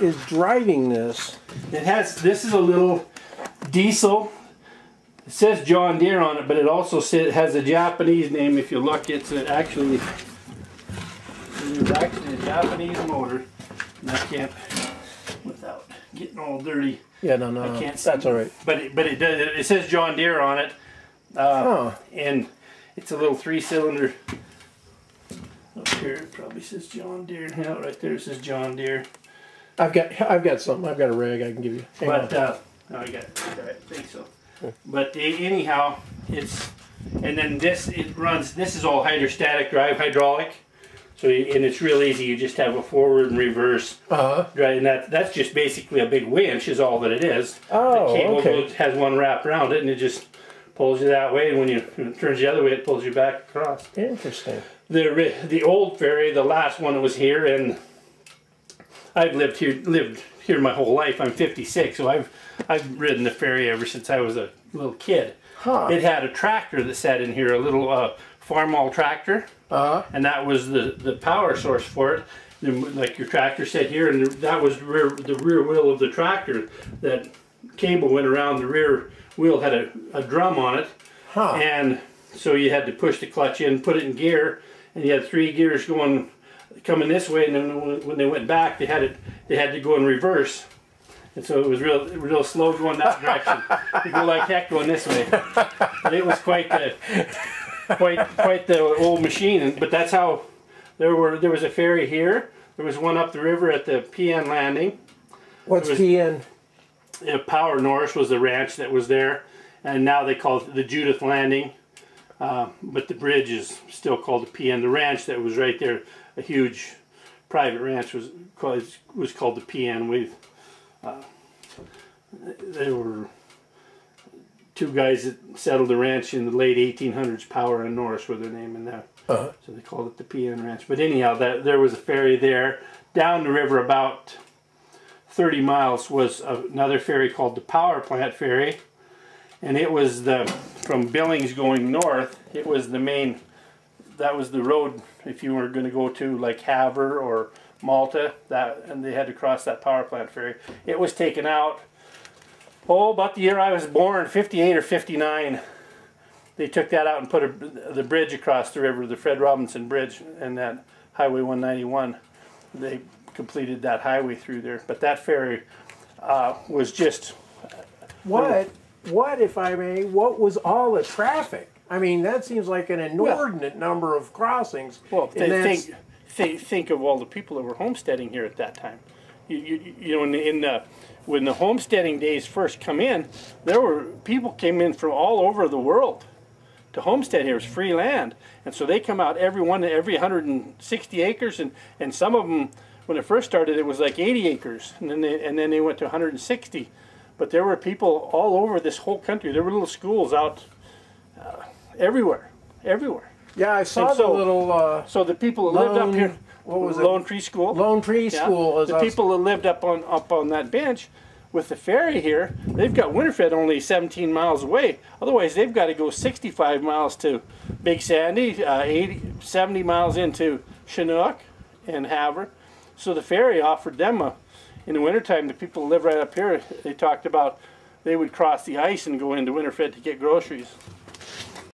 is driving this? This is a little diesel. It says John Deere on it, but it also has a Japanese name. If you look, there's actually a Japanese motor. And I can't, without getting all dirty. Yeah, no, I can't that's all right. But it says John Deere on it, and it's a little 3-cylinder. Up here it probably says John Deere. Yeah, right there it says John Deere. I've got something. I've got a rig I can give you. No, I got it. I think so. But anyhow, and then it runs. This is all hydrostatic drive, hydraulic. So and it's real easy. You just have a forward and reverse. Right, and that's just basically a big winch is all that it is. Oh, the cable okay. has one wrapped around it, and it just pulls you that way. And when it turns the other way, it pulls you back across. Interesting. The old ferry, the last one that was here, and I've lived here my whole life. I'm 56, so I've ridden the ferry ever since I was a little kid. It had a tractor that sat in here, a little farm-all tractor, and that was the power source for it. Like your tractor sat here, and that was the rear wheel of the tractor. That cable went around. The rear wheel had a drum on it, and so you had to push the clutch in, put it in gear, and you had 3 gears coming this way, and then when they went back, they had to go in reverse. And so it was real slow going that direction. You go like heck going this way. But it was quite the old machine. But that's how there was a ferry here. There was one up the river at the PN landing. What's PN? Power Norris was the ranch that was there, and now they call it the Judith Landing. But the bridge is still called the PN. The ranch that was right there, a huge private ranch, was called the PN. There were 2 guys that settled the ranch in the late 1800s. Power and Norris were their name in that. So they called it the PN Ranch. But anyhow, there was a ferry there. Down the river about 30 miles was another ferry called the Power Plant Ferry. And it was from Billings going north, it was the main, that was the road if you were going to go to like Havre or Malta, and they had to cross that power plant ferry. It was taken out, about the year I was born, 58 or 59. They took that out and put the bridge across the river, the Fred Robinson Bridge, and that Highway 191. They completed that highway through there. But that ferry was just... What, if I may, what was all the traffic? I mean, that seems like an inordinate number of crossings. Well, think of all the people that were homesteading here at that time. You know, when the homesteading days first come in, people came in from all over the world to homestead here. It was free land, and so they come out every 160 acres, and some of them, when it first started, it was like 80 acres, and then they went to 160. But there were people all over this whole country. There were little schools out everywhere. Yeah, I saw the little... so the people that lived up here... What was it? Lone Tree School. Lone Tree School. The people that lived up on that bench with the ferry here, they've got Winterfed only 17 miles away. Otherwise, they've got to go 65 miles to Big Sandy, 70 miles into Chinook and Havre. So the ferry offered them in the wintertime, the people that live right up here, they talked about they would cross the ice and go into Winterfed to get groceries.